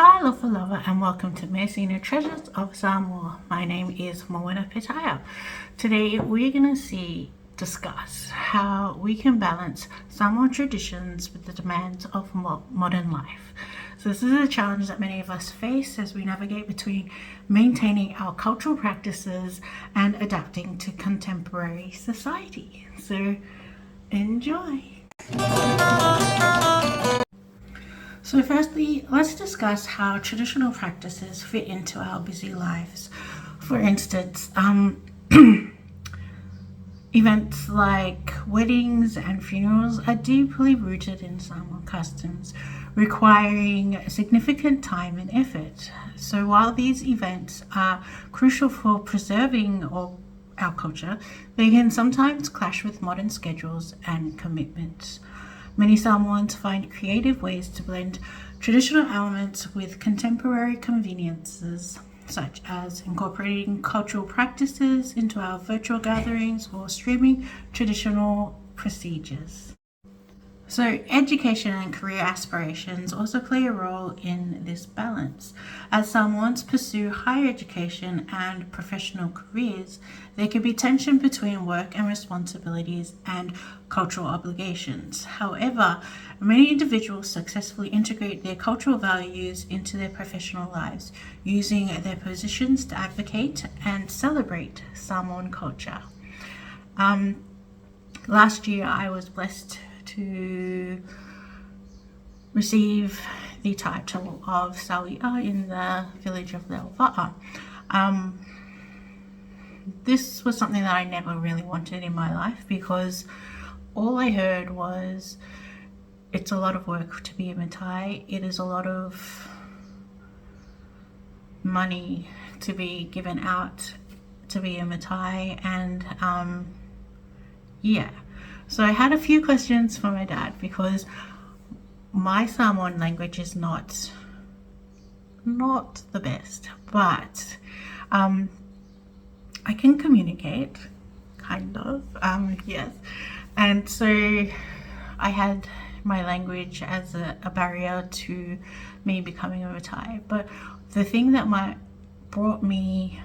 Hello, lover, and welcome to Measina Treasures of Samoa. My name is Moana Pitaya. Today we're going to discuss how we can balance Samoan traditions with the demands of modern life. So this is a challenge that many of us face as we navigate between maintaining our cultural practices and adapting to contemporary society. So enjoy. So firstly, let's discuss how traditional practices fit into our busy lives. For instance, events like weddings and funerals are deeply rooted in Samoan customs, requiring significant time and effort. So while these events are crucial for preserving our culture, they can sometimes clash with modern schedules and commitments. Many Samoans find creative ways to blend traditional elements with contemporary conveniences, such as incorporating cultural practices into our virtual gatherings or streaming traditional procedures. So education and career aspirations also play a role in this balance. As Samoans pursue higher education and professional careers, there can be tension between work and responsibilities and cultural obligations. However, many individuals successfully integrate their cultural values into their professional lives, using their positions to advocate and celebrate Samoan culture. Last year, I was blessed to receive the title of Sawia in the village of Leova'a. This was something that I never really wanted in my life, because all I heard was it's a lot of work to be a Matai. It is a lot of money to be given out to be a Matai, and so I had a few questions for my dad, because my Samoan language is not the best, but I can communicate, kind of, yes. And so I had my language as a barrier to me becoming a Matai. But the thing that brought me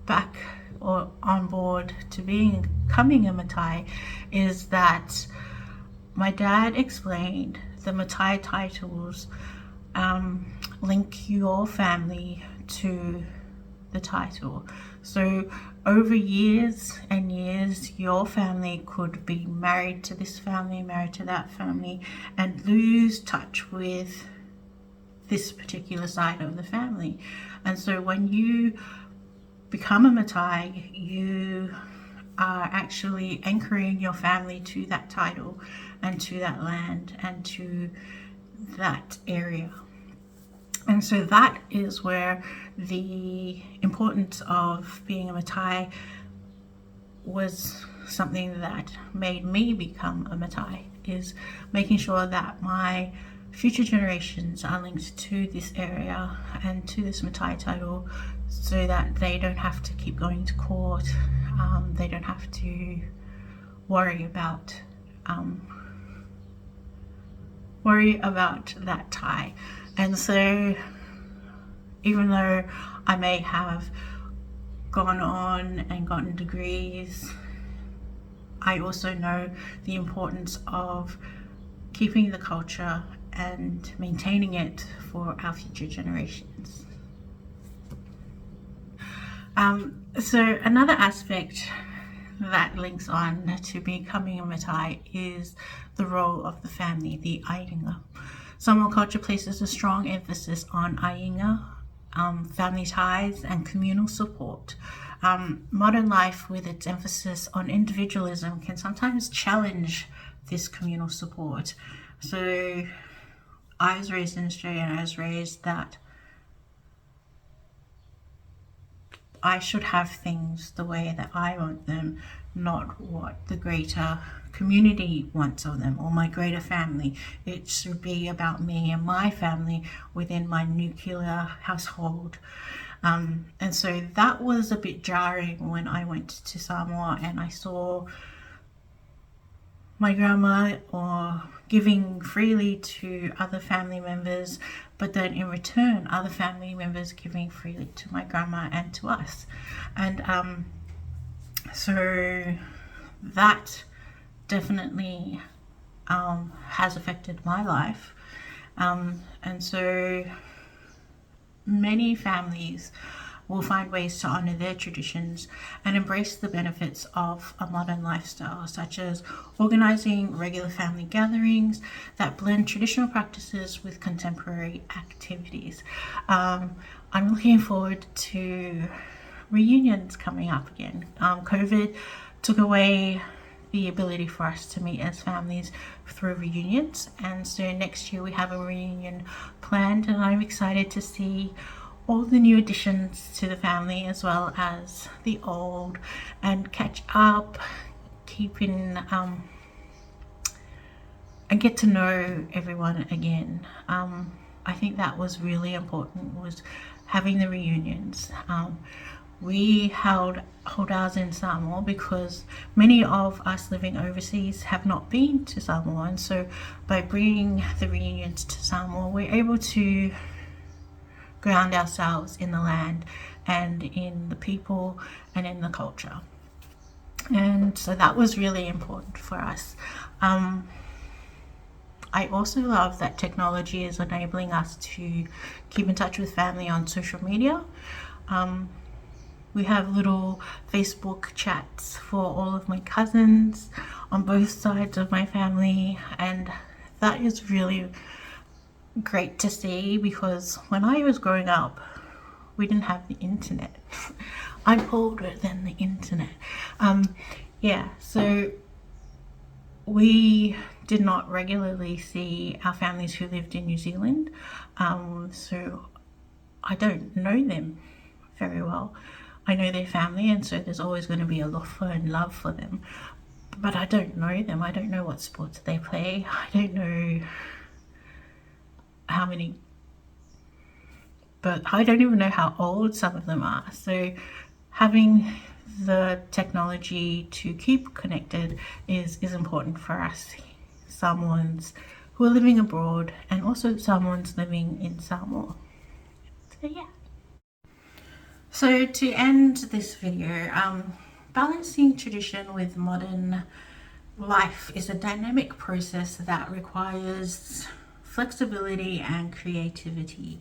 back or on board to becoming a Matai is that my dad explained the Matai titles link your family to the title. So over years and years, your family could be married to this family, married to that family, and lose touch with this particular side of the family. And so when you become a Matai, you are actually anchoring your family to that title and to that land and to that area. And so that is where the importance of being a Matai was something that made me become a Matai, is making sure that my future generations are linked to this area and to this Matai title, so that they don't have to keep going to court, they don't have to worry about that tie. And so even though I may have gone on and gotten degrees, I also know the importance of keeping the culture and maintaining it for our future generations. So another aspect that links on to becoming a Matai is the role of the family, the ainga. Samoan culture places a strong emphasis on ainga, family ties and communal support. Modern life, with its emphasis on individualism, can sometimes challenge this communal support. So I was raised in Australia, and I was raised that I should have things the way that I want them, not what the greater community wants of them, or my greater family. It should be about me and my family within my nuclear household. And so that was a bit jarring when I went to Samoa and I saw my grandma or giving freely to other family members, but then in return other family members giving freely to my grandma and to us. And so that definitely has affected my life. And so many families will find ways to honor their traditions and embrace the benefits of a modern lifestyle, such as organizing regular family gatherings that blend traditional practices with contemporary activities. I'm looking forward to reunions coming up again. COVID took away the ability for us to meet as families through reunions, and so next year we have a reunion planned, and I'm excited to see all the new additions to the family as well as the old, and catch up, keeping and get to know everyone again. I think that was really important, was having the reunions. We held ours in Samoa because many of us living overseas have not been to Samoa, and so by bringing the reunions to Samoa, we're able to ground ourselves in the land and in the people and in the culture. And so that was really important for us. I also love that technology is enabling us to keep in touch with family on social media. We have little Facebook chats for all of my cousins on both sides of my family, and that is really great to see, because when I was growing up we didn't have the internet. I'm older than the internet. So we did not regularly see our families who lived in New Zealand, so I don't know them very well. I know their family, and so there's always going to be a lofa and love for them, but I don't know them. I don't know what sports they play. I don't know how many, but I don't even know how old some of them are. So having the technology to keep connected is important for us Samoans who are living abroad, and also Samoans living in Samoa. So yeah. So to end this video, balancing tradition with modern life is a dynamic process that requires flexibility and creativity.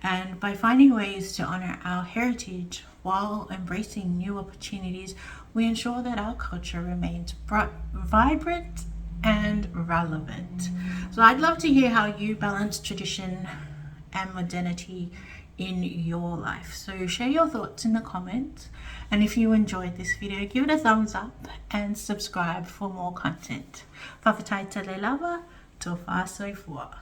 And by finding ways to honor our heritage while embracing new opportunities, we ensure that our culture remains vibrant and relevant. So I'd love to hear how you balance tradition and modernity in your life. So share your thoughts in the comments, and if you enjoyed this video, give it a thumbs up and subscribe for more content. Whawhataita le lava, tō whāsoi fua.